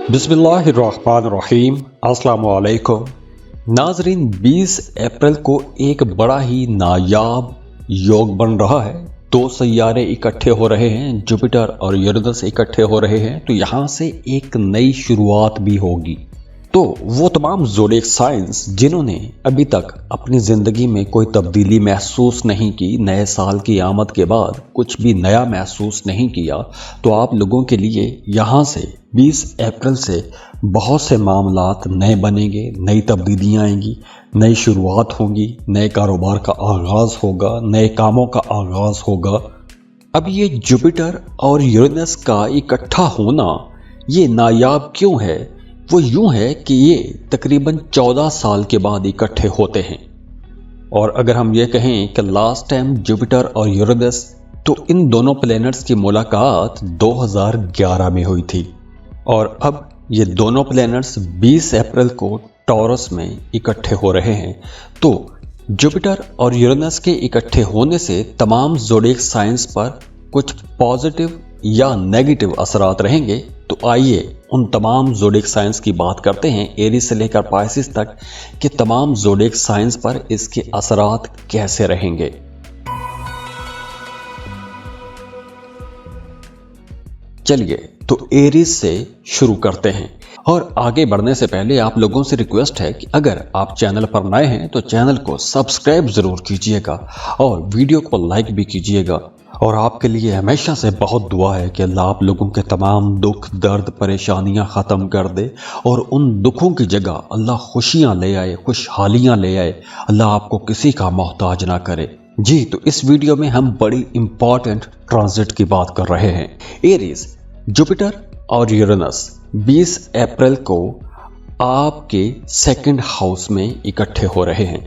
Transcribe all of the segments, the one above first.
बिस्मिल्लाहिर्रहमानिर्रहीम अस्सलामुअलैकुम नाजरीन। 20 अप्रैल को एक बड़ा ही नायाब योग बन रहा है। दो सैयारे इकट्ठे हो रहे हैं, जुपिटर और यूरेनस इकट्ठे हो रहे हैं, तो यहाँ से एक नई शुरुआत भी होगी। तो वो तमाम ज़ोडिएक साइंस जिन्होंने अभी तक अपनी ज़िंदगी में कोई तब्दीली महसूस नहीं की, नए साल की आमद के बाद कुछ भी नया महसूस नहीं किया, तो आप लोगों के लिए यहाँ से 20 अप्रैल से बहुत से मामलात नए बनेंगे, नई तब्दीलियाँ आएंगी, नई शुरुआत होगी, नए कारोबार का आगाज़ होगा, नए कामों का आगाज़ होगा। अब ये जुपिटर और यूरेनस का इकट्ठा होना ये नायाब क्यों है? वो यूं है कि ये तकरीबन 14 साल के बाद इकट्ठे होते हैं। और अगर हम ये कहें कि लास्ट टाइम जुपिटर और यूरेनस, तो इन दोनों प्लैनेट्स की मुलाकात 2011 में हुई थी। और अब ये दोनों प्लैनेट्स 20 अप्रैल को टॉरस में इकट्ठे हो रहे हैं। तो जुपिटर और यूरेनस के इकट्ठे होने से तमाम ज़ोडिएक साइंस पर कुछ पॉजिटिव या नेगेटिव असरात रहेंगे। तो आइए उन तमाम ज़ोडिएक साइंस की बात करते हैं, एरीज से लेकर पाइसिस तक कि तमाम ज़ोडिएक साइंस पर इसके असरात कैसे रहेंगे। चलिए तो एरीज से शुरू करते हैं। और आगे बढ़ने से पहले आप लोगों से रिक्वेस्ट है कि अगर आप चैनल पर नए हैं तो चैनल को सब्सक्राइब ज़रूर कीजिएगा और वीडियो को लाइक भी कीजिएगा। और आपके लिए हमेशा से बहुत दुआ है कि अल्लाह आप लोगों के तमाम दुख, दर्द, परेशानियां ख़त्म कर दे और उन दुखों की जगह अल्लाह खुशियां ले आए, खुशहालियां ले आए। अल्लाह आपको किसी का मोहताज ना करे। जी, तो इस वीडियो में हम बड़ी इंपॉर्टेंट ट्रांजिट की बात कर रहे हैं। एरीज, जुपिटर और यूरेनस 20 अप्रैल को आपके सेकंड हाउस में इकट्ठे हो रहे हैं।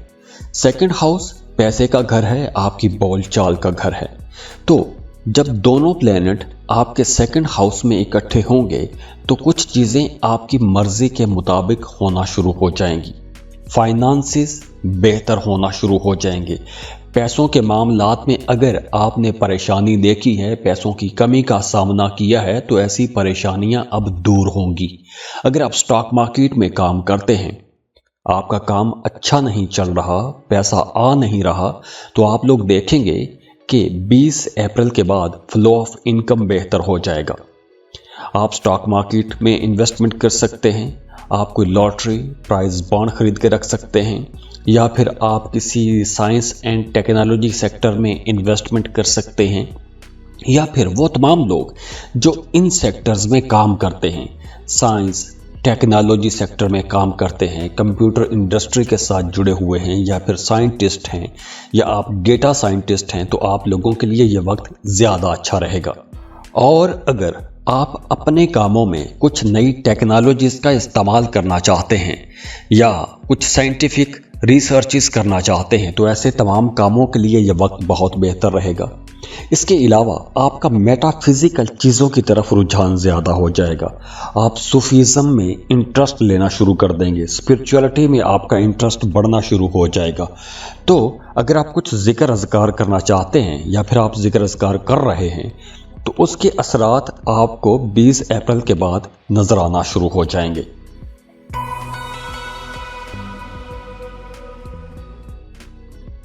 सेकंड हाउस पैसे का घर है, आपकी बोलचाल का घर है। तो जब दोनों प्लैनेट आपके सेकंड हाउस में इकट्ठे होंगे तो कुछ चीज़ें आपकी मर्जी के मुताबिक होना शुरू हो जाएंगी। फाइनेंसेस बेहतर होना शुरू हो जाएंगे। पैसों के मामलात में अगर आपने परेशानी देखी है, पैसों की कमी का सामना किया है, तो ऐसी परेशानियां अब दूर होंगी। अगर आप स्टॉक मार्केट में काम करते हैं, आपका काम अच्छा नहीं चल रहा, पैसा आ नहीं रहा, तो आप लोग देखेंगे कि 20 अप्रैल के बाद फ्लो ऑफ इनकम बेहतर हो जाएगा। आप स्टॉक मार्केट में इन्वेस्टमेंट कर सकते हैं, आप कोई लॉटरी, प्राइज बॉन्ड खरीद के रख सकते हैं, या फिर आप किसी साइंस एंड टेक्नोलॉजी सेक्टर में इन्वेस्टमेंट कर सकते हैं, या फिर वो तमाम लोग जो इन सेक्टर्स में काम करते हैं, साइंस टेक्नोलॉजी सेक्टर में काम करते हैं, कंप्यूटर इंडस्ट्री के साथ जुड़े हुए हैं, या फिर साइंटिस्ट हैं, या आप डेटा साइंटिस्ट हैं, तो आप लोगों के लिए ये वक्त ज़्यादा अच्छा रहेगा। और अगर आप अपने कामों में कुछ नई टेक्नोलॉजीज का इस्तेमाल करना चाहते हैं या कुछ साइंटिफिक रिसर्चेस करना चाहते हैं, तो ऐसे तमाम कामों के लिए यह वक्त बहुत बेहतर रहेगा। इसके अलावा आपका मेटाफिजिकल चीज़ों की तरफ रुझान ज़्यादा हो जाएगा। आप सूफीज़म में इंटरेस्ट लेना शुरू कर देंगे, स्पिरिचुअलिटी में आपका इंटरेस्ट बढ़ना शुरू हो जाएगा। तो अगर आप कुछ ज़िक्र अज़कार करना चाहते हैं या फिर आप ज़िक्र अज़कार कर रहे हैं, तो उसके असरात आपको 20 अप्रैल के बाद नज़र आना शुरू हो जाएंगे।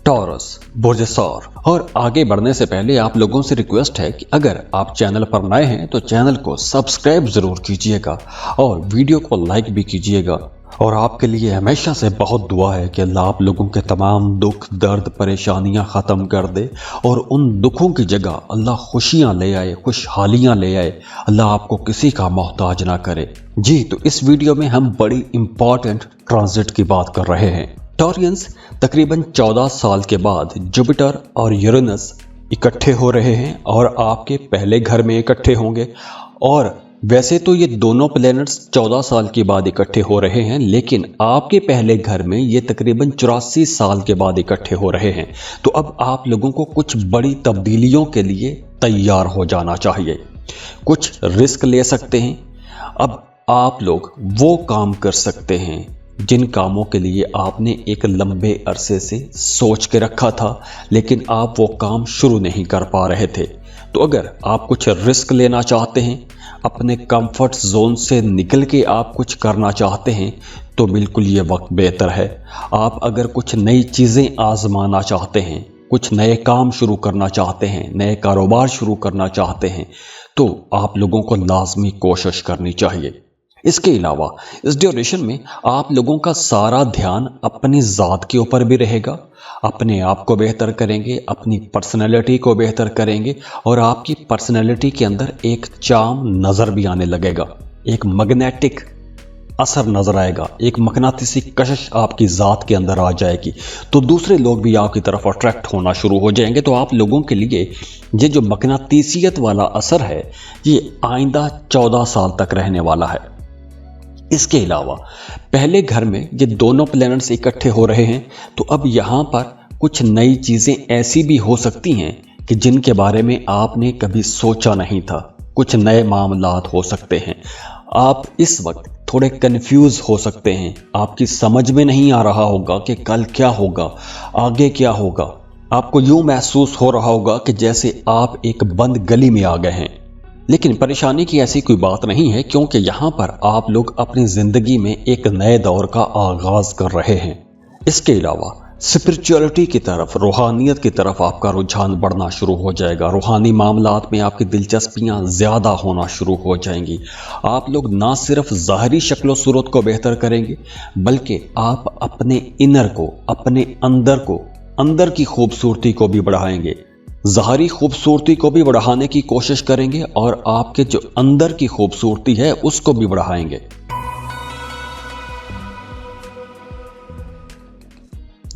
टॉरस, बुर्ज सौर। और आगे बढ़ने से पहले आप लोगों से रिक्वेस्ट है कि अगर आप चैनल पर नए हैं तो चैनल को सब्सक्राइब ज़रूर कीजिएगा और वीडियो को लाइक भी कीजिएगा। और आपके लिए हमेशा से बहुत दुआ है कि अल्लाह आप लोगों के तमाम दुख, दर्द, परेशानियां ख़त्म कर दे और उन दुखों की जगह अल्लाह खुशियां ले आए, खुशहालियां ले आए। अल्लाह आपको किसी का मोहताज ना करे। जी, तो इस वीडियो में हम बड़ी इंपॉर्टेंट ट्रांजिट की बात कर रहे हैं। टॉरियंस तकरीबन 14 साल के बाद जुपिटर और यूरेनस इकट्ठे हो रहे हैं और आपके पहले घर में इकट्ठे होंगे। और वैसे तो ये दोनों प्लैनेट्स 14 साल के बाद इकट्ठे हो रहे हैं, लेकिन आपके पहले घर में ये तकरीबन 84 साल के बाद इकट्ठे हो रहे हैं। तो अब आप लोगों को कुछ बड़ी तब्दीलियों के लिए तैयार हो जाना चाहिए, कुछ रिस्क ले सकते हैं। अब आप लोग वो काम कर सकते हैं जिन कामों के लिए आपने एक लंबे अरसे से सोच के रखा था लेकिन आप वो काम शुरू नहीं कर पा रहे थे। तो अगर आप कुछ रिस्क लेना चाहते हैं, अपने कंफर्ट जोन से निकल के आप कुछ करना चाहते हैं, तो बिल्कुल ये वक्त बेहतर है। आप अगर कुछ नई चीज़ें आजमाना चाहते हैं, कुछ नए काम शुरू करना चाहते हैं, नए कारोबार शुरू करना चाहते हैं, तो आप लोगों को लाजमी कोशिश करनी चाहिए। इसके अलावा इस ड्यूरेशन में आप लोगों का सारा ध्यान अपनी ज़ात के ऊपर भी रहेगा। अपने आप को बेहतर करेंगे, अपनी पर्सनैलिटी को बेहतर करेंगे और आपकी पर्सनैलिटी के अंदर एक चार्म नज़र भी आने लगेगा, एक मैग्नेटिक असर नज़र आएगा, एक मकनातीसी कशिश आपकी ज़ात के अंदर आ जाएगी। तो दूसरे लोग भी आपकी तरफ अट्रैक्ट होना शुरू हो जाएंगे। तो आप लोगों के लिए ये जो मकनातीसियत वाला असर है ये आइंदा 14 साल तक रहने वाला है। इसके अलावा पहले घर में ये दोनों प्लैनेट्स इकट्ठे हो रहे हैं, तो अब यहाँ पर कुछ नई चीज़ें ऐसी भी हो सकती हैं कि जिनके बारे में आपने कभी सोचा नहीं था। कुछ नए मामलात हो सकते हैं। आप इस वक्त थोड़े कंफ्यूज हो सकते हैं, आपकी समझ में नहीं आ रहा होगा कि कल क्या होगा, आगे क्या होगा। आपको यूं महसूस हो रहा होगा कि जैसे आप एक बंद गली में आ गए हैं। लेकिन परेशानी की ऐसी कोई बात नहीं है, क्योंकि यहाँ पर आप लोग अपनी ज़िंदगी में एक नए दौर का आगाज़ कर रहे हैं। इसके अलावा स्पिरिचुअलिटी की तरफ, रूहानियत की तरफ आपका रुझान बढ़ना शुरू हो जाएगा। रूहानी मामलात में आपकी दिलचस्पियाँ ज़्यादा होना शुरू हो जाएंगी। आप लोग ना सिर्फ ज़ाहरी शक्ल सूरत को बेहतर करेंगे, बल्कि आप अपने इनर को, अपने अंदर की खूबसूरती को भी बढ़ाएंगे। ज़ाहरी खूबसूरती को भी बढ़ाने की कोशिश करेंगे और आपके जो अंदर की खूबसूरती है उसको भी बढ़ाएंगे।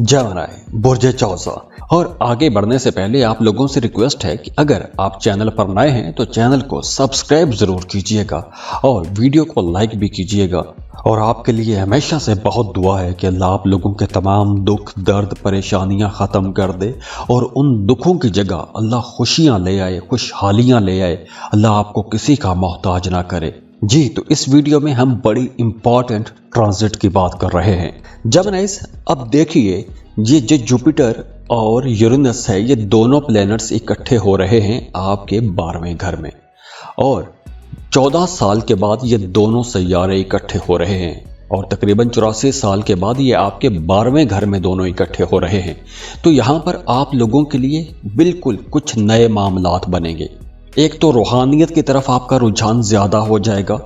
जमनाए बुर्ज चौसा। और आगे बढ़ने से पहले आप लोगों से रिक्वेस्ट है कि अगर आप चैनल पर नए हैं तो चैनल को सब्सक्राइब जरूर कीजिएगा और वीडियो को लाइक भी कीजिएगा। और आपके लिए हमेशा से बहुत दुआ है कि अल्लाह आप लोगों के तमाम दुख, दर्द, परेशानियां ख़त्म कर दे और उन दुखों की जगह अल्लाह खुशियां ले आए, खुशहालियां ले आए। अल्लाह आपको किसी का मोहताज ना करे। जी, तो इस वीडियो में हम बड़ी इंपॉर्टेंट ट्रांजिट की बात कर रहे हैं। जेमिनाइज, अब देखिए ये जो जुपिटर और यूरेनस है, ये दोनों प्लैनेट्स इकट्ठे हो रहे हैं आपके 12वें घर में और 14 साल के बाद ये दोनों सैयारे इकट्ठे हो रहे हैं और तकरीबन 84 साल के बाद ये आपके 12वें घर में दोनों इकट्ठे हो रहे हैं। तो यहाँ पर आप लोगों के लिए बिल्कुल कुछ नए मामलात बनेंगे। एक तो रूहानियत की तरफ आपका रुझान ज़्यादा हो जाएगा,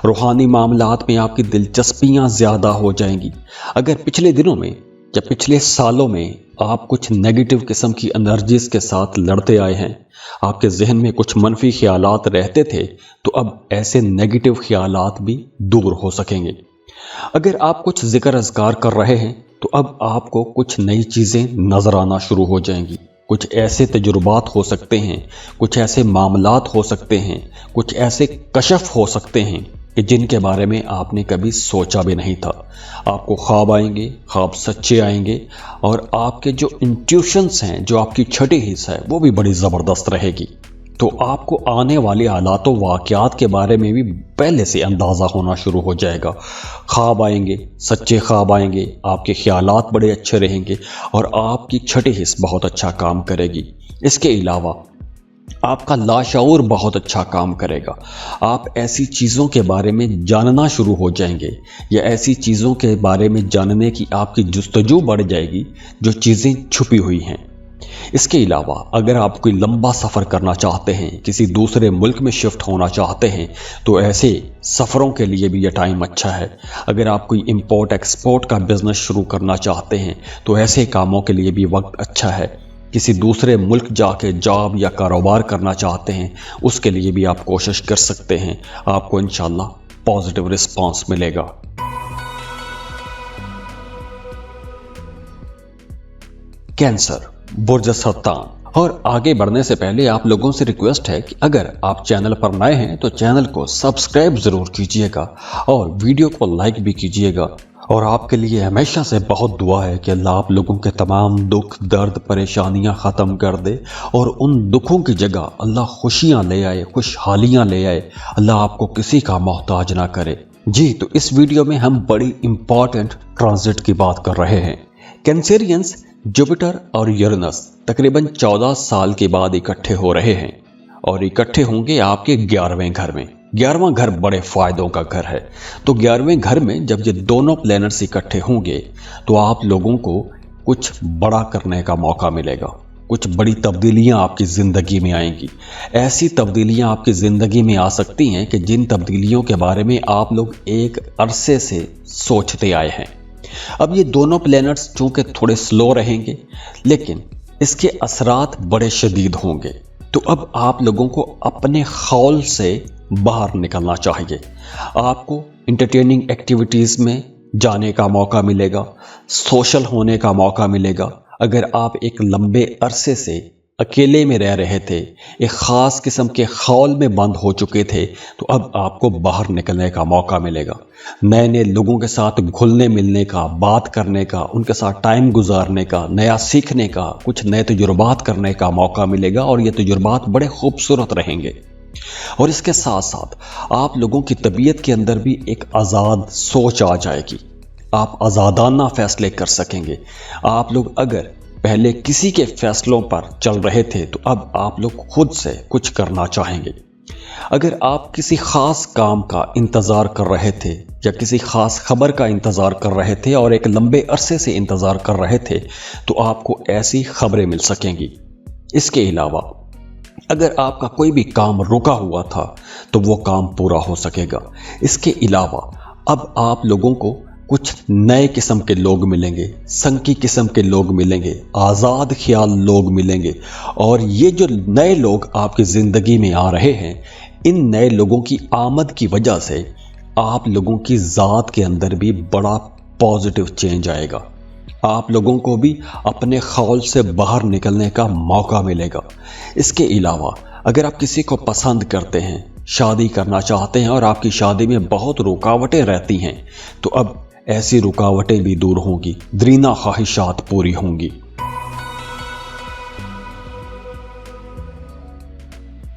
रूहानी मामलात में आपकी दिलचस्पियाँ ज़्यादा हो जाएंगी। अगर पिछले दिनों में या पिछले सालों में आप कुछ नेगेटिव किस्म की एनर्जीज के साथ लड़ते आए हैं, आपके जहन में कुछ मनफी ख्यालात रहते थे, तो अब ऐसे नेगेटिव ख्यालात भी दूर हो सकेंगे। अगर आप कुछ जिक्र अज़कार कर रहे हैं तो अब आपको कुछ नई चीज़ें नज़र आना शुरू हो जाएंगी। कुछ ऐसे तजुर्बात हो सकते हैं, कुछ ऐसे मामलात हो सकते हैं, कुछ ऐसे कशफ हो सकते हैं कि जिनके बारे में आपने कभी सोचा भी नहीं था। आपको ख्वाब आएंगे, ख्वाब सच्चे आएंगे और आपके जो इंट्यूशंस हैं, जो आपकी छठी हिस्सा है, वो भी बड़ी ज़बरदस्त रहेगी। तो आपको आने वाले हालात व वाक़यात के बारे में भी पहले से अंदाज़ा होना शुरू हो जाएगा। ख्वाब आएंगे, सच्चे ख्वाब आएंगे, आपके ख्यालात बड़े अच्छे रहेंगे और आपकी छठी हिस्सा बहुत अच्छा काम करेगी। इसके अलावा आपका लाशऊर बहुत अच्छा काम करेगा। आप ऐसी चीज़ों के बारे में जानना शुरू हो जाएंगे या ऐसी चीज़ों के बारे में जानने की आपकी जुस्तजू बढ़ जाएगी जो चीज़ें छुपी हुई हैं। इसके अलावा अगर आप कोई लंबा सफ़र करना चाहते हैं, किसी दूसरे मुल्क में शिफ्ट होना चाहते हैं, तो ऐसे सफ़रों के लिए भी यह टाइम अच्छा है। अगर आप कोई इंपोर्ट एक्सपोर्ट का बिज़नेस शुरू करना चाहते हैं तो ऐसे कामों के लिए भी वक्त अच्छा है। किसी दूसरे मुल्क जाके जॉब या कारोबार करना चाहते हैं, उसके लिए भी आप कोशिश कर सकते हैं। आपको इंशाल्लाह पॉजिटिव रिस्पांस मिलेगा। कैंसर, बुर्ज सरतान। और आगे बढ़ने से पहले आप लोगों से रिक्वेस्ट है कि अगर आप चैनल पर नए हैं तो चैनल को सब्सक्राइब जरूर कीजिएगा और वीडियो को लाइक भी कीजिएगा। और आपके लिए हमेशा से बहुत दुआ है कि अल्लाह आप लोगों के तमाम दुख, दर्द, परेशानियां ख़त्म कर दे और उन दुखों की जगह अल्लाह खुशियां ले आए, खुशहालियां ले आए। अल्लाह आपको किसी का मोहताज ना करे। जी तो इस वीडियो में हम बड़ी इंपॉर्टेंट ट्रांजिट की बात कर रहे हैं। कैंसेरियंस जुपिटर और यूरेनस तकरीबन 14 साल के बाद इकट्ठे हो रहे हैं और इकट्ठे होंगे आपके 11वें घर में। 11वां घर बड़े फायदों का घर है। तो 11वें घर में जब ये दोनों प्लैनेट्स इकट्ठे होंगे तो आप लोगों को कुछ बड़ा करने का मौका मिलेगा। कुछ बड़ी तब्दीलियां आपकी ज़िंदगी में आएंगी। ऐसी तब्दीलियां आपकी ज़िंदगी में आ सकती हैं कि जिन तब्दीलियों के बारे में आप लोग एक अरसे से सोचते आए हैं। अब ये दोनों प्लैनेट्स चूंकि थोड़े स्लो रहेंगे लेकिन इसके असरात बड़े शदीद होंगे। तो अब आप लोगों को अपने खौल से बाहर निकलना चाहिए। आपको इंटरटेनिंग एक्टिविटीज़ में जाने का मौका मिलेगा, सोशल होने का मौका मिलेगा। अगर आप एक लंबे अरसे से अकेले में रह रहे थे, एक ख़ास किस्म के खौल में बंद हो चुके थे, तो अब आपको बाहर निकलने का मौका मिलेगा। नए नए लोगों के साथ घुलने मिलने का, बात करने का, उनके साथ टाइम गुजारने का, नया सीखने का, कुछ नए तजुर्बात करने का मौका मिलेगा और ये तजुर्बात बड़े खूबसूरत रहेंगे। और इसके साथ साथ आप लोगों की तबीयत के अंदर भी एक आज़ाद सोच आ जाएगी। आप आज़ादाना फैसले कर सकेंगे। आप लोग अगर पहले किसी के फैसलों पर चल रहे थे तो अब आप लोग खुद से कुछ करना चाहेंगे। अगर आप किसी ख़ास काम का इंतज़ार कर रहे थे या किसी ख़ास खबर का इंतज़ार कर रहे थे और एक लंबे अरसे से इंतज़ार कर रहे थे तो आपको ऐसी खबरें मिल सकेंगी। इसके अलावा अगर आपका कोई भी काम रुका हुआ था तो वो काम पूरा हो सकेगा। इसके अलावा अब आप लोगों को कुछ नए किस्म के लोग मिलेंगे, संकी किस्म के लोग मिलेंगे, आज़ाद ख्याल लोग मिलेंगे। और ये जो नए लोग आपकी ज़िंदगी में आ रहे हैं, इन नए लोगों की आमद की वजह से आप लोगों की ज़ात के अंदर भी बड़ा पॉजिटिव चेंज आएगा। आप लोगों को भी अपने खौल से बाहर निकलने का मौका मिलेगा। इसके अलावा अगर आप किसी को पसंद करते हैं, शादी करना चाहते हैं और आपकी शादी में बहुत रुकावटें रहती हैं, तो अब ऐसी रुकावटें भी दूर होंगी, दरीना ख्वाहिशात पूरी होंगी।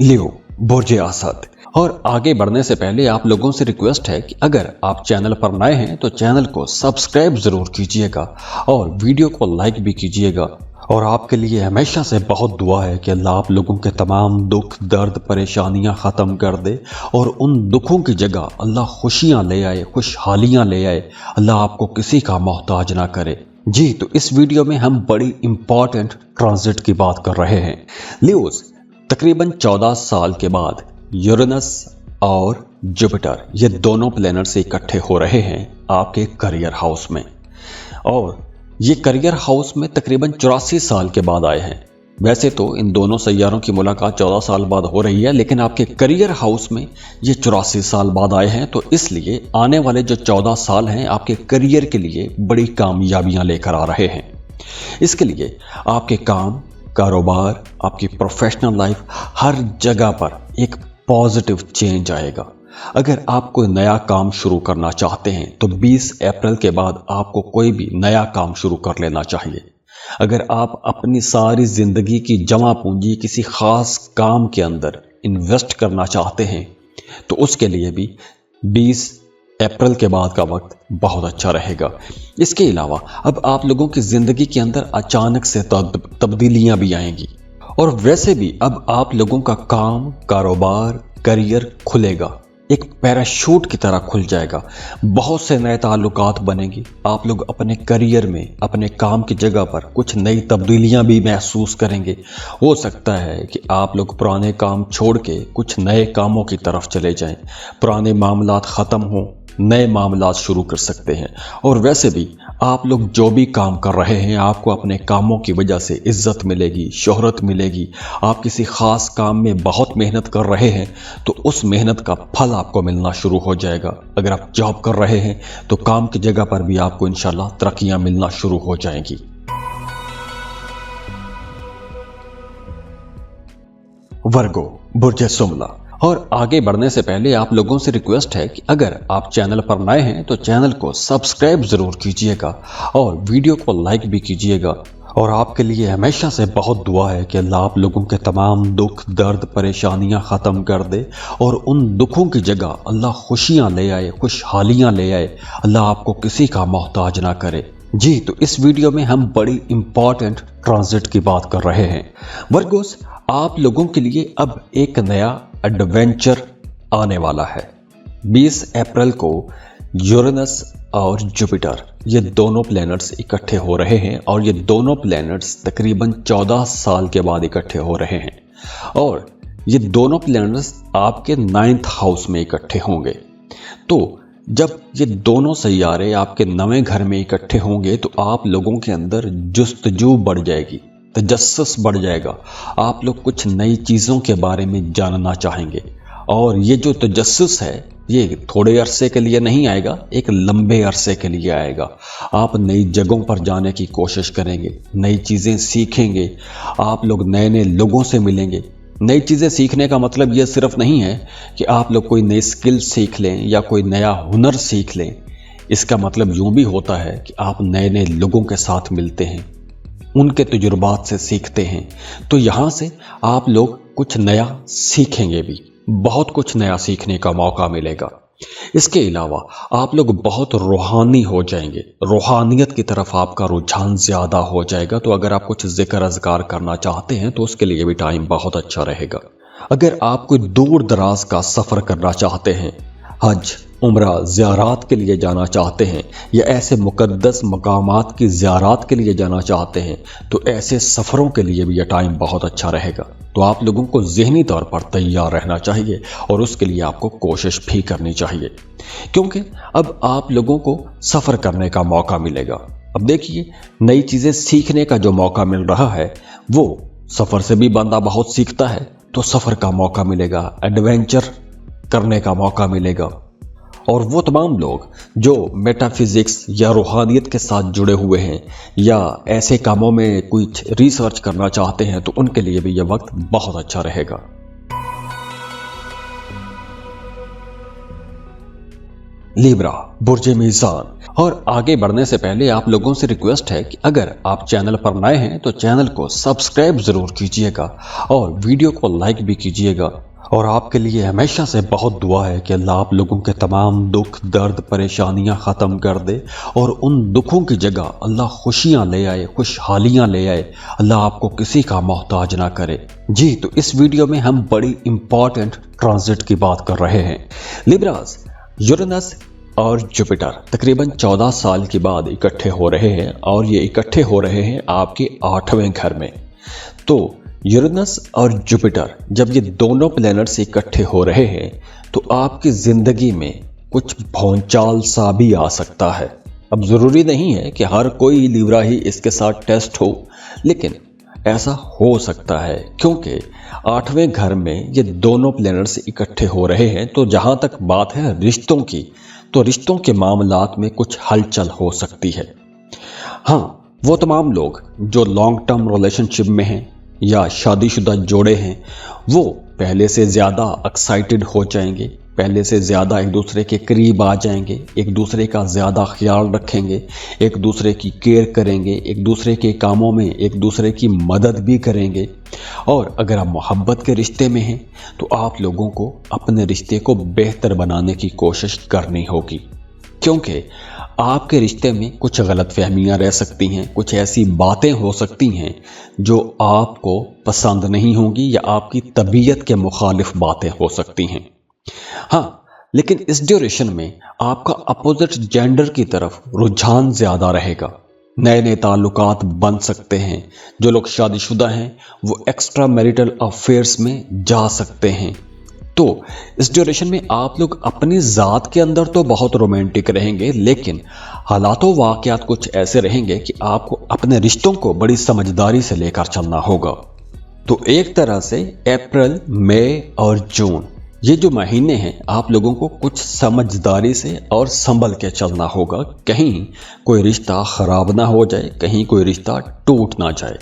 लियो बुर्ज असद। और आगे बढ़ने से पहले आप लोगों से रिक्वेस्ट है कि अगर आप चैनल पर नए हैं तो चैनल को सब्सक्राइब जरूर कीजिएगा और वीडियो को लाइक भी कीजिएगा। और आपके लिए हमेशा से बहुत दुआ है कि अल्लाह आप लोगों के तमाम दुख, दर्द, परेशानियां ख़त्म कर दे और उन दुखों की जगह अल्लाह खुशियां ले आए, खुशहालियां ले आए। अल्लाह आपको किसी का मोहताज ना करे। जी तो इस वीडियो में हम बड़ी इंपॉर्टेंट ट्रांजिट की बात कर रहे हैं। लियोस तकरीबन 14 साल के बाद यूरेनस और जुपिटर ये दोनों प्लैनेट से इकट्ठे हो रहे हैं आपके करियर हाउस में। और ये करियर हाउस में तकरीबन 84 साल के बाद आए हैं। वैसे तो इन दोनों सैयारों की मुलाकात 14 साल बाद हो रही है, लेकिन आपके करियर हाउस में ये 84 साल बाद आए हैं। तो इसलिए आने वाले जो 14 साल हैं आपके करियर के लिए बड़ी कामयाबियां लेकर आ रहे हैं। इसके लिए आपके काम, कारोबार, आपकी प्रोफेशनल लाइफ, हर जगह पर एक पॉजिटिव चेंज आएगा। अगर आप कोई नया काम शुरू करना चाहते हैं तो 20 अप्रैल के बाद आपको कोई भी नया काम शुरू कर लेना चाहिए। अगर आप अपनी सारी ज़िंदगी की जमा पूंजी किसी ख़ास काम के अंदर इन्वेस्ट करना चाहते हैं तो उसके लिए भी 20 अप्रैल के बाद का वक्त बहुत अच्छा रहेगा। इसके अलावा अब आप लोगों की ज़िंदगी के अंदर अचानक से तब्दीलियां भी आएंगी। और वैसे भी अब आप लोगों का काम, कारोबार, करियर खुलेगा, एक पैराशूट की तरह खुल जाएगा। बहुत से नए ताल्लुकात बनेंगे। आप लोग अपने करियर में, अपने काम की जगह पर कुछ नई तब्दीलियां भी महसूस करेंगे। हो सकता है कि आप लोग पुराने काम छोड़ के कुछ नए कामों की तरफ चले जाएं, पुराने मामलात ख़त्म हों, नए मामलात शुरू कर सकते हैं। और वैसे भी आप लोग जो भी काम कर रहे हैं आपको अपने कामों की वजह से इज्जत मिलेगी, शोहरत मिलेगी। आप किसी ख़ास काम में बहुत मेहनत कर रहे हैं तो उस मेहनत का फल आपको मिलना शुरू हो जाएगा। अगर आप जॉब कर रहे हैं तो काम की जगह पर भी आपको इंशाल्लाह तरक्कियां मिलना शुरू हो जाएंगी। वर्गो बुर्ज सुमला। और आगे बढ़ने से पहले आप लोगों से रिक्वेस्ट है कि अगर आप चैनल पर नए हैं तो चैनल को सब्सक्राइब जरूर कीजिएगा और वीडियो को लाइक भी कीजिएगा। और आपके लिए हमेशा से बहुत दुआ है कि अल्लाह आप लोगों के तमाम दुख दर्द परेशानियां ख़त्म कर दे और उन दुखों की जगह अल्लाह खुशियां ले आए, खुशहालियां ले आए। अल्लाह आपको किसी का मोहताज ना करे। जी, तो इस वीडियो में हम बड़ी इम्पॉर्टेंट ट्रांजिट की बात कर रहे हैं। वर्गोस, आप लोगों के लिए अब एक नया एडवेंचर आने वाला है। 20 अप्रैल को यूरेनस और जुपिटर ये दोनों प्लैनेट्स इकट्ठे हो रहे हैं और ये दोनों प्लैनेट्स तकरीबन 14 साल के बाद इकट्ठे हो रहे हैं और ये दोनों प्लैनेट्स आपके 9th हाउस में इकट्ठे होंगे। तो जब ये दोनों सैयारे आपके नवे घर में इकट्ठे होंगे तो आप लोगों के अंदर जुस्तजू बढ़ जाएगी, तजस्सुस बढ़ जाएगा। आप लोग कुछ नई चीज़ों के बारे में जानना चाहेंगे और ये जो तजस्सुस है ये थोड़े अरसे के लिए नहीं आएगा, एक लंबे अरसे के लिए आएगा। आप नई जगहों पर जाने की कोशिश करेंगे, नई चीज़ें सीखेंगे, आप लोग नए नए लोगों से मिलेंगे। नई चीज़ें सीखने का मतलब ये सिर्फ नहीं है कि आप लोग कोई नई स्किल सीख लें या कोई नया हुनर सीख लें। इसका मतलब यूँ भी होता है कि आप नए नए लोगों के साथ मिलते हैं, उनके तजुर्बात से सीखते हैं। तो यहाँ से आप लोग कुछ नया सीखेंगे भी, बहुत कुछ नया सीखने का मौका मिलेगा। इसके अलावा आप लोग बहुत रूहानी हो जाएंगे, रूहानियत की तरफ आपका रुझान ज़्यादा हो जाएगा। तो अगर आप कुछ जिक्र अज़कार करना चाहते हैं तो उसके लिए भी टाइम बहुत अच्छा रहेगा। अगर आप कोई दूर दराज का सफ़र करना चाहते हैं, हज उम्रा ज़ियारात के लिए जाना चाहते हैं या ऐसे मुक़द्दस मकामात की ज़ियारात के लिए जाना चाहते हैं तो ऐसे सफ़रों के लिए भी यह टाइम बहुत अच्छा रहेगा। तो आप लोगों को ज़हनी तौर पर तैयार रहना चाहिए और उसके लिए आपको कोशिश भी करनी चाहिए, क्योंकि अब आप लोगों को सफ़र करने का मौका मिलेगा। अब देखिए, नई चीज़ें सीखने का जो मौका मिल रहा है वो सफ़र से भी बंदा बहुत सीखता है, तो सफ़र का मौका मिलेगा, एडवेंचर करने का मौका मिलेगा। और वो तमाम लोग जो मेटाफिज़िक्स या रूहानियत के साथ जुड़े हुए हैं या ऐसे कामों में कुछ रिसर्च करना चाहते हैं तो उनके लिए भी यह वक्त बहुत अच्छा रहेगा। लिब्रा, बुर्जे मीज़ान। और आगे बढ़ने से पहले आप लोगों से रिक्वेस्ट है कि अगर आप चैनल पर नए हैं तो चैनल को सब्सक्राइब ज़रूर कीजिएगा और वीडियो को लाइक भी कीजिएगा। और आपके लिए हमेशा से बहुत दुआ है कि अल्लाह आप लोगों के तमाम दुख दर्द परेशानियां ख़त्म कर दे और उन दुखों की जगह अल्लाह खुशियां ले आए, खुशहालियां ले आए। अल्लाह आपको किसी का मोहताज ना करे। जी, तो इस वीडियो में हम बड़ी इम्पॉर्टेंट ट्रांजिट की बात कर रहे हैं। लिब्रास, यूरेनस और जुपिटर तकरीबन 14 साल के बाद इकट्ठे हो रहे हैं और ये इकट्ठे हो रहे हैं आपके 8वें घर में। तो यूरेनस और जुपिटर जब ये दोनों प्लैनेट्स इकट्ठे हो रहे हैं तो आपकी ज़िंदगी में कुछ भौंचाल सा भी आ सकता है। अब ज़रूरी नहीं है कि हर कोई लिब्रा ही इसके साथ टेस्ट हो, लेकिन ऐसा हो सकता है क्योंकि 8वें घर में ये दोनों प्लैनेट्स इकट्ठे हो रहे हैं। तो जहाँ तक बात है रिश्तों की, तो रिश्तों के मामलात में कुछ हलचल हो सकती है। हाँ, वो तमाम लोग जो लॉन्ग टर्म रिलेशनशिप में हैं या शादीशुदा जोड़े हैं वो पहले से ज़्यादा एक्साइटेड हो जाएंगे, पहले से ज़्यादा एक दूसरे के करीब आ जाएंगे, एक दूसरे का ज़्यादा ख्याल रखेंगे, एक दूसरे की केयर करेंगे, एक दूसरे के कामों में एक दूसरे की मदद भी करेंगे। और अगर आप मोहब्बत के रिश्ते में हैं तो आप लोगों को अपने रिश्ते को बेहतर बनाने की कोशिश करनी होगी, क्योंकि आपके रिश्ते में कुछ गलतफहमियां रह सकती हैं, कुछ ऐसी बातें हो सकती हैं जो आपको पसंद नहीं होंगी या आपकी तबीयत के मुखालिफ बातें हो सकती हैं। हाँ, लेकिन इस ड्यूरेशन में आपका अपोजिट जेंडर की तरफ रुझान ज़्यादा रहेगा, नए नए ताल्लुकात बन सकते हैं। जो लोग शादीशुदा हैं वो एक्स्ट्रा मैरिटल अफेयर्स में जा सकते हैं। तो इस ड्यूरेशन में आप लोग अपनी ज़ात के अंदर तो बहुत रोमांटिक रहेंगे, लेकिन हालातों वाक़यात कुछ ऐसे रहेंगे कि आपको अपने रिश्तों को बड़ी समझदारी से लेकर चलना होगा। तो एक तरह से अप्रैल, मई और जून ये जो महीने हैं आप लोगों को कुछ समझदारी से और संभल के चलना होगा, कहीं कोई रिश्ता ख़राब ना हो जाए, कहीं कोई रिश्ता टूट ना जाए।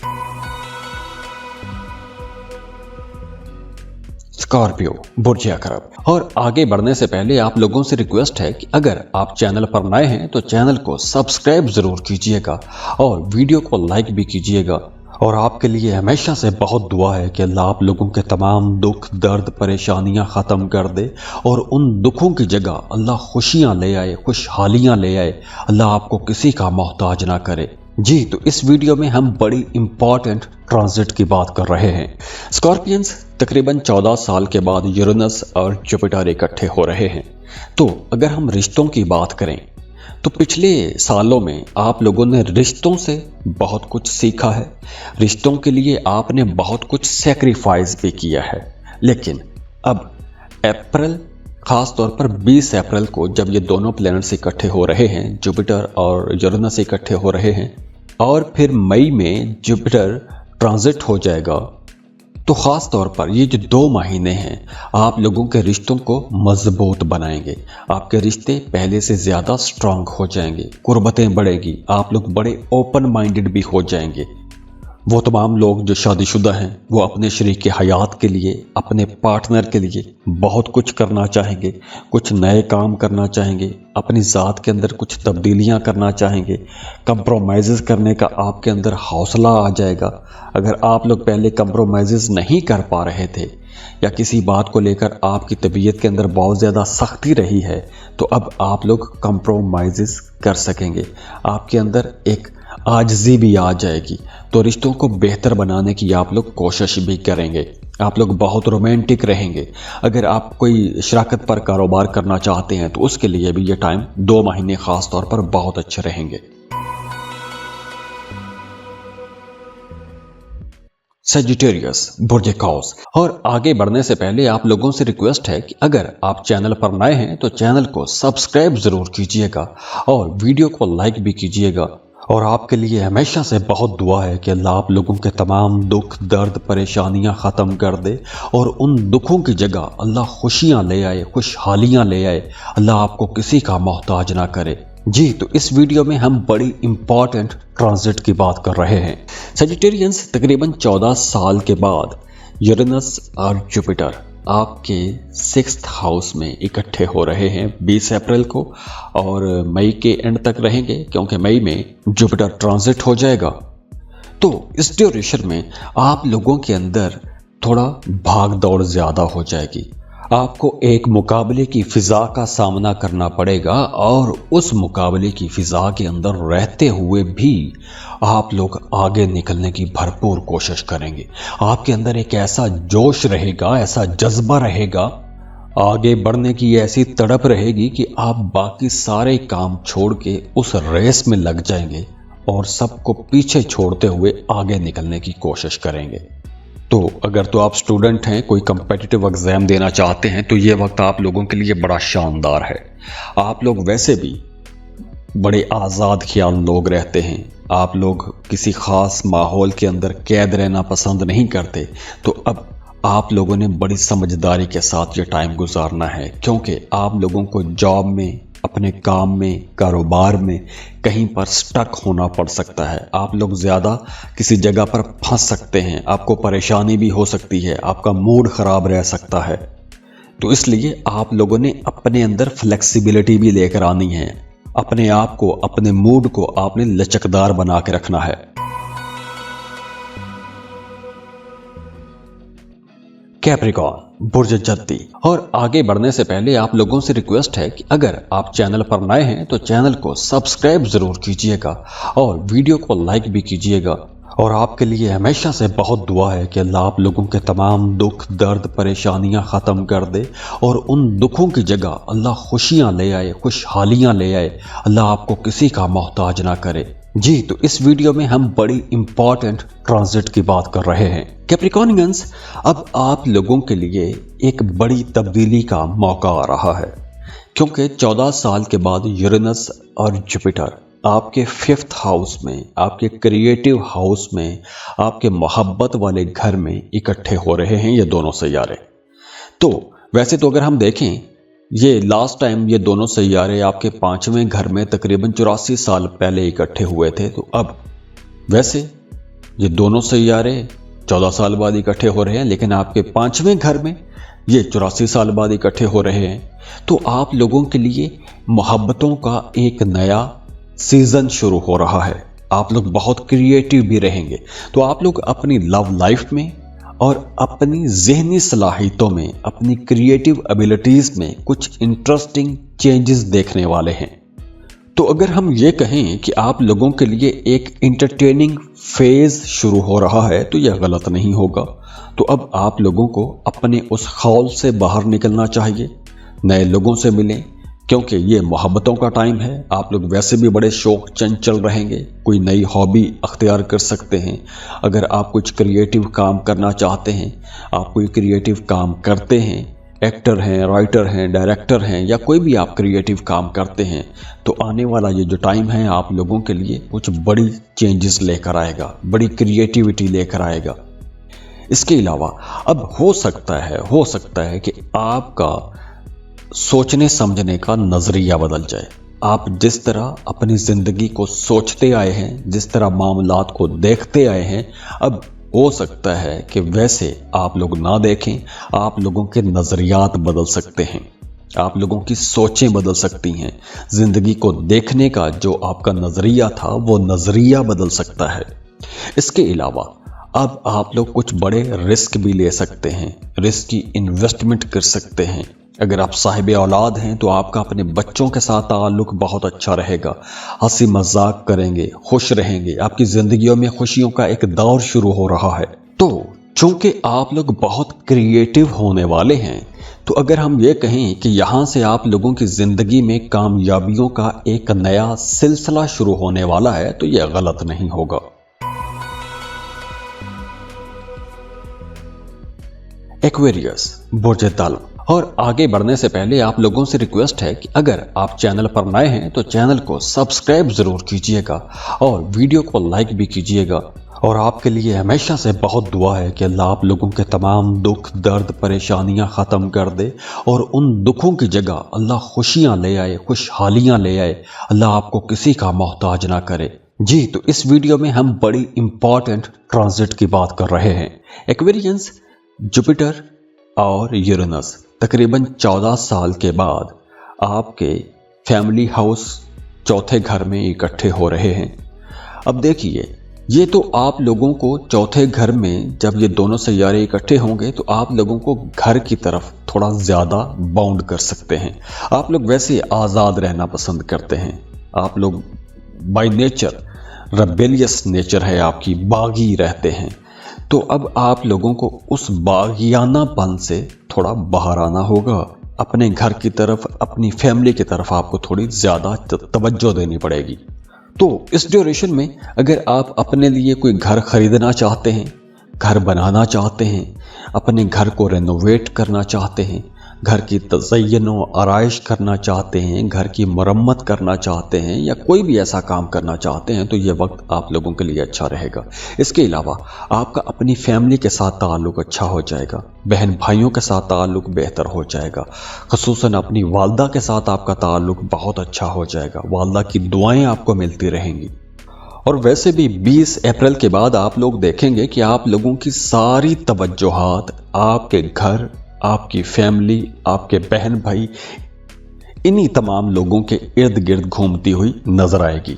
स्कॉर्पियो बुर्ज अकरब। और आगे बढ़ने से पहले आप लोगों से रिक्वेस्ट है कि अगर आप चैनल पर नए हैं तो चैनल को सब्सक्राइब जरूर कीजिएगा और वीडियो को लाइक भी कीजिएगा। और आपके लिए हमेशा से बहुत दुआ है कि अल्लाह आप लोगों के तमाम दुख दर्द परेशानियां ख़त्म कर दे और उन दुखों की जगह अल्लाह खुशियां ले आए, खुशहालियां ले आए। अल्लाह आपको किसी का मोहताज ना करे। जी, तो इस वीडियो में हम बड़ी इंपॉर्टेंट ट्रांजिट की बात कर रहे हैं। स्कॉर्पियंस तकरीबन 14 साल के बाद यूरेनस और जुपिटर इकट्ठे हो रहे हैं। तो अगर हम रिश्तों की बात करें तो पिछले सालों में आप लोगों ने रिश्तों से बहुत कुछ सीखा है, रिश्तों के लिए आपने बहुत कुछ सेक्रीफाइस भी किया है। लेकिन अब अप्रैल, खास तौर पर 20 अप्रैल को जब ये दोनों प्लैनेट्स इकट्ठे हो रहे हैं, जुपिटर और यूरेनस इकट्ठे हो रहे हैं, और फिर मई में जुपिटर ट्रांजिट हो जाएगा, तो ख़ास तौर पर ये जो 2 महीने हैं आप लोगों के रिश्तों को मजबूत बनाएंगे। आपके रिश्ते पहले से ज़्यादा स्ट्रांग हो जाएंगे, कुर्बतें बढ़ेगी, आप लोग बड़े ओपन माइंडेड भी हो जाएंगे। वो तमाम लोग जो शादीशुदा हैं वो अपने शरीक हयात के लिए, अपने पार्टनर के लिए बहुत कुछ करना चाहेंगे, कुछ नए काम करना चाहेंगे, अपनी ज़ात के अंदर कुछ तब्दीलियां करना चाहेंगे, कंप्रोमाइज़ करने का आपके अंदर हौसला आ जाएगा। अगर आप लोग पहले कंप्रोमाइज़ नहीं कर पा रहे थे या किसी बात को लेकर आपकी तबीयत के अंदर बहुत ज़्यादा सख्ती रही है, तो अब आप लोग कंप्रोमाइज़ कर सकेंगे। आपके अंदर एक आजिज़ी भी आ जाएगी, तो रिश्तों को बेहतर बनाने की आप लोग कोशिश भी करेंगे। आप लोग बहुत रोमांटिक रहेंगे। अगर आप कोई शराकत पर कारोबार करना चाहते हैं तो उसके लिए भी ये टाइम 2 महीने ख़ास तौर पर बहुत अच्छे रहेंगे। सजिटेरियस बुर्ज कौस। और आगे बढ़ने से पहले आप लोगों से रिक्वेस्ट है कि अगर आप चैनल पर नए हैं तो चैनल को सब्सक्राइब जरूर कीजिएगा और वीडियो को लाइक भी कीजिएगा। और आपके लिए हमेशा से बहुत दुआ है कि अल्लाह आप लोगों के तमाम दुख दर्द परेशानियां ख़त्म कर दे और उन दुखों की जगह अल्लाह खुशियां ले आए, खुशहालियां ले आए। अल्लाह आपको किसी का मोहताज ना करे। जी, तो इस वीडियो में हम बड़ी इंपॉर्टेंट ट्रांजिट की बात कर रहे हैं। सजिटेरियंस तकरीबन 14 साल के बाद यूरेनस और जुपिटर आपके 6th हाउस में इकट्ठे हो रहे हैं 20 अप्रैल को, और मई के एंड तक रहेंगे क्योंकि मई में जुपिटर ट्रांजिट हो जाएगा। तो इस ड्यूरेशन में आप लोगों के अंदर थोड़ा भाग दौड़ ज़्यादा हो जाएगी। आपको एक मुकाबले की फ़िज़ा का सामना करना पड़ेगा और उस मुकाबले की फ़िज़ा के अंदर रहते हुए भी आप लोग आगे निकलने की भरपूर कोशिश करेंगे। आपके अंदर एक ऐसा जोश रहेगा, ऐसा जज्बा रहेगा, आगे बढ़ने की ऐसी तड़प रहेगी कि आप बाकी सारे काम छोड़ के उस रेस में लग जाएंगे और सबको पीछे छोड़ते हुए आगे निकलने की कोशिश करेंगे। तो अगर तो आप स्टूडेंट हैं, कोई कम्पिटिटिव एग्ज़ाम देना चाहते हैं, तो ये वक्त आप लोगों के लिए बड़ा शानदार है। आप लोग वैसे भी बड़े आज़ाद ख्याल लोग रहते हैं, आप लोग किसी ख़ास माहौल के अंदर कैद रहना पसंद नहीं करते। तो अब आप लोगों ने बड़ी समझदारी के साथ ये टाइम गुजारना है, क्योंकि आप लोगों को जॉब में, अपने काम में, कारोबार में कहीं पर स्टक होना पड़ सकता है। आप लोग ज़्यादा किसी जगह पर फंस सकते हैं, आपको परेशानी भी हो सकती है, आपका मूड ख़राब रह सकता है। तो इसलिए आप लोगों ने अपने अंदर फ्लेक्सिबिलिटी भी लेकर आनी है। अपने आप को, अपने मूड को आपने लचकदार बना के रखना है। कैप्रिकॉर्न बुर्ज जद्दी। और आगे बढ़ने से पहले आप लोगों से रिक्वेस्ट है कि अगर आप चैनल पर नए हैं तो चैनल को सब्सक्राइब जरूर कीजिएगा और वीडियो को लाइक भी कीजिएगा। और आपके लिए हमेशा से बहुत दुआ है कि अल्लाह आप लोगों के तमाम दुख दर्द परेशानियां ख़त्म कर दे और उन दुखों की जगह अल्लाह खुशियां ले आए, खुशहालियां ले आए। अल्लाह आपको किसी का मोहताज ना करे। जी, तो इस वीडियो में हम बड़ी इंपॉर्टेंट ट्रांजिट की बात कर रहे हैं। कैप्रिकॉर्नियंस, अब आप लोगों के लिए एक बड़ी तब्दीली का मौका आ रहा है, क्योंकि 14 साल के बाद यूरेनस और जुपिटर आपके 5th हाउस में, आपके क्रिएटिव हाउस में, आपके मोहब्बत वाले घर में इकट्ठे हो रहे हैं ये दोनों सैयारे। तो वैसे तो अगर हम देखें, ये लास्ट टाइम ये दोनों सैयारे आपके 5वें घर में तकरीबन 84 साल पहले इकट्ठे हुए थे। तो अब वैसे ये दोनों सैयारे 14 साल बाद इकट्ठे हो रहे हैं, लेकिन आपके 5वें घर में ये 84 साल बाद इकट्ठे हो रहे हैं, तो आप लोगों के लिए मोहब्बतों का एक नया सीजन शुरू हो रहा है। आप लोग बहुत क्रिएटिव भी रहेंगे, तो आप लोग अपनी लव लाइफ में और अपनी ज़हनी सलाहियतों में, अपनी क्रिएटिव एबिलिटीज़ में कुछ इंटरेस्टिंग चेंजेस देखने वाले हैं। तो अगर हम ये कहें कि आप लोगों के लिए एक इंटरटेनिंग फेज शुरू हो रहा है तो यह गलत नहीं होगा। तो अब आप लोगों को अपने उस खौल से बाहर निकलना चाहिए, नए लोगों से मिलें, क्योंकि ये मोहब्बतों का टाइम है। आप लोग वैसे भी बड़े शौक चंचल रहेंगे, कोई नई हॉबी अख्तियार कर सकते हैं। अगर आप कुछ क्रिएटिव काम करना चाहते हैं, आप कोई क्रिएटिव काम करते हैं, एक्टर हैं, राइटर हैं, डायरेक्टर हैं, या कोई भी आप क्रिएटिव काम करते हैं, तो आने वाला ये जो टाइम है आप लोगों के लिए कुछ बड़ी चेंजेस लेकर आएगा, बड़ी क्रिएटिविटी लेकर आएगा। इसके अलावा अब हो सकता है कि आपका सोचने समझने का नजरिया बदल जाए। आप जिस तरह अपनी जिंदगी को सोचते आए हैं, जिस तरह मामलात को देखते आए हैं, अब हो सकता है कि वैसे आप लोग ना देखें। आप लोगों के नजरियात बदल सकते हैं, आप लोगों की सोचें बदल सकती हैं। जिंदगी को देखने का जो आपका नजरिया था वो नजरिया बदल सकता है। इसके अलावा अब आप लोग कुछ बड़े रिस्क भी ले सकते हैं, रिस्क की इन्वेस्टमेंट कर सकते हैं। अगर आप साहिब औलाद हैं तो आपका अपने बच्चों के साथ ताल्लुक बहुत अच्छा रहेगा, हंसी मजाक करेंगे, खुश रहेंगे, आपकी जिंदगियों में खुशियों का एक दौर शुरू हो रहा है। तो चूंकि आप लोग बहुत क्रिएटिव होने वाले हैं, तो अगर हम ये कहें कि यहाँ से आप लोगों की जिंदगी में कामयाबियों का एक नया सिलसिला शुरू होने वाला है, तो यह गलत नहीं होगा। एक्वेरियस, बुर्ज दल। और आगे बढ़ने से पहले आप लोगों से रिक्वेस्ट है कि अगर आप चैनल पर नए हैं तो चैनल को सब्सक्राइब जरूर कीजिएगा और वीडियो को लाइक भी कीजिएगा। और आपके लिए हमेशा से बहुत दुआ है कि अल्लाह आप लोगों के तमाम दुख, दर्द, परेशानियां ख़त्म कर दे और उन दुखों की जगह अल्लाह खुशियां ले आए, खुशहालियां ले आए। अल्लाह आपको किसी का मोहताज ना करे। जी, तो इस वीडियो में हम बड़ी इंपॉर्टेंट ट्रांजिट की बात कर रहे हैं। एक्वेरियंस, जुपिटर और यूरेनस तकरीबन 14 साल के बाद आपके फैमिली हाउस चौथे घर में इकट्ठे हो रहे हैं। अब देखिए, ये तो आप लोगों को चौथे घर में जब ये दोनों सैयारे इकट्ठे होंगे तो आप लोगों को घर की तरफ थोड़ा ज़्यादा बाउंड कर सकते हैं। आप लोग वैसे आज़ाद रहना पसंद करते हैं, आप लोग बाय नेचर रेबेलियस नेचर है आपकी, बागी रहते हैं। तो अब आप लोगों को उस बागियानापन से थोड़ा बाहर आना होगा। अपने घर की तरफ, अपनी फैमिली की तरफ आपको थोड़ी ज़्यादा तवज्जो देनी पड़ेगी। तो इस ड्यूरेशन में अगर आप अपने लिए कोई घर खरीदना चाहते हैं, घर बनाना चाहते हैं, अपने घर को रेनोवेट करना चाहते हैं, घर की तज़य्युन व आराइश करना चाहते हैं, घर की मरम्मत करना चाहते हैं, या कोई भी ऐसा काम करना चाहते हैं, तो ये वक्त आप लोगों के लिए अच्छा रहेगा। इसके अलावा आपका अपनी फैमिली के साथ ताल्लुक़ अच्छा हो जाएगा, बहन भाइयों के साथ ताल्लुक़ बेहतर हो जाएगा, ख़ुसूसन अपनी वालदा के साथ आपका ताल्लुक़ बहुत अच्छा हो जाएगा। वालदा की दुआएँ आपको मिलती रहेंगी। और वैसे भी 20 अप्रैल के बाद आप लोग देखेंगे कि आप लोगों की सारी तवज्जोहात आपके घर, आपकी फैमिली, आपके बहन भाई, इन्हीं तमाम लोगों के इर्द गिर्द घूमती हुई नजर आएगी।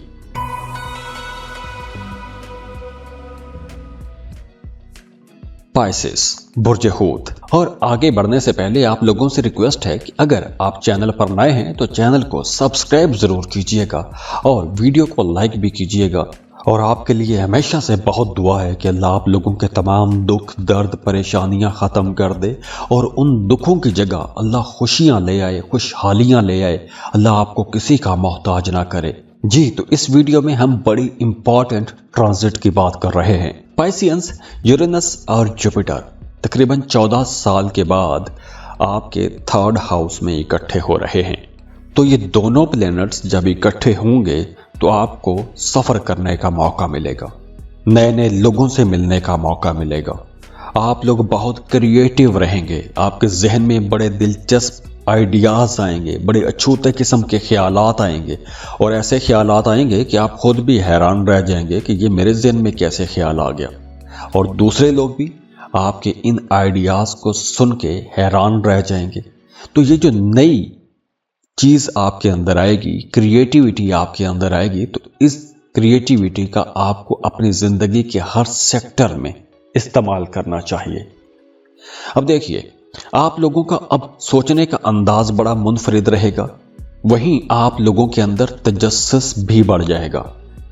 पाइसेस, बुर्ज हूत। और आगे बढ़ने से पहले आप लोगों से रिक्वेस्ट है कि अगर आप चैनल पर नए हैं तो चैनल को सब्सक्राइब जरूर कीजिएगा और वीडियो को लाइक भी कीजिएगा। और आपके लिए हमेशा से बहुत दुआ है कि अल्लाह आप लोगों के तमाम दुख, दर्द, परेशानियां ख़त्म कर दे और उन दुखों की जगह अल्लाह खुशियां ले आए, खुशहालियां ले आए। अल्लाह आपको किसी का मोहताज ना करे। जी, तो इस वीडियो में हम बड़ी इंपॉर्टेंट ट्रांजिट की बात कर रहे हैं। पाइसियंस, यूरेनस और जुपिटर तकरीबन 14 साल के बाद आपके थर्ड हाउस में इकट्ठे हो रहे हैं। तो ये दोनों प्लैनेट्स जब इकट्ठे होंगे तो आपको सफ़र करने का मौका मिलेगा, नए नए लोगों से मिलने का मौका मिलेगा। आप लोग बहुत क्रिएटिव रहेंगे, आपके जहन में बड़े दिलचस्प आइडियाज़ आएंगे, बड़े अछूते किस्म के ख्यालात आएंगे और ऐसे ख्यालात आएंगे कि आप खुद भी हैरान रह जाएंगे कि ये मेरे जहन में कैसे ख्याल आ गया। और दूसरे लोग भी آپ کے ان آئیڈیاز کو سن کے حیران رہ جائیں گے۔ تو یہ جو نئی چیز آپ کے اندر آئے گی، کریٹیوٹی آپ کے اندر آئے گی، تو اس کریٹیوٹی کا آپ کو اپنی زندگی کے ہر سیکٹر میں استعمال کرنا چاہیے۔ اب دیکھیے، آپ لوگوں کا اب سوچنے کا انداز بڑا منفرد رہے گا، وہیں آپ لوگوں کے اندر تجسس بھی بڑھ جائے گا،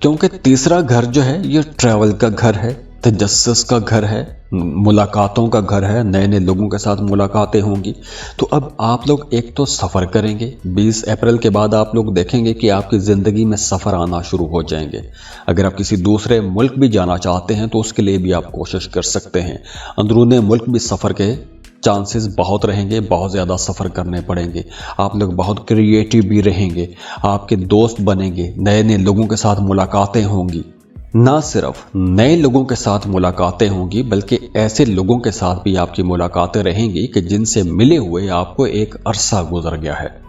کیونکہ تیسرا گھر جو ہے یہ ٹریول کا گھر ہے، تجسس کا گھر ہے، ملاقاتوں کا گھر ہے، نئے نئے لوگوں کے ساتھ ملاقاتیں ہوں گی۔ تو اب آپ لوگ ایک تو سفر کریں گے، 20 اپریل کے بعد آپ لوگ دیکھیں گے کہ آپ کی زندگی میں سفر آنا شروع ہو جائیں گے۔ اگر آپ کسی دوسرے ملک بھی جانا چاہتے ہیں تو اس کے لیے بھی آپ کوشش کر سکتے ہیں۔ اندرون ملک بھی سفر کے چانسز بہت رہیں گے، بہت زیادہ سفر کرنے پڑیں گے، آپ لوگ بہت کریٹیو بھی رہیں گے، آپ کے دوست بنیں گے، نئے نئے لوگوں کے ساتھ ملاقاتیں ہوں گی۔ نہ صرف نئے لوگوں کے ساتھ ملاقاتیں ہوں گی بلکہ ایسے لوگوں کے ساتھ بھی آپ کی ملاقاتیں رہیں گی کہ جن سے ملے ہوئے آپ کو ایک عرصہ گزر گیا ہے۔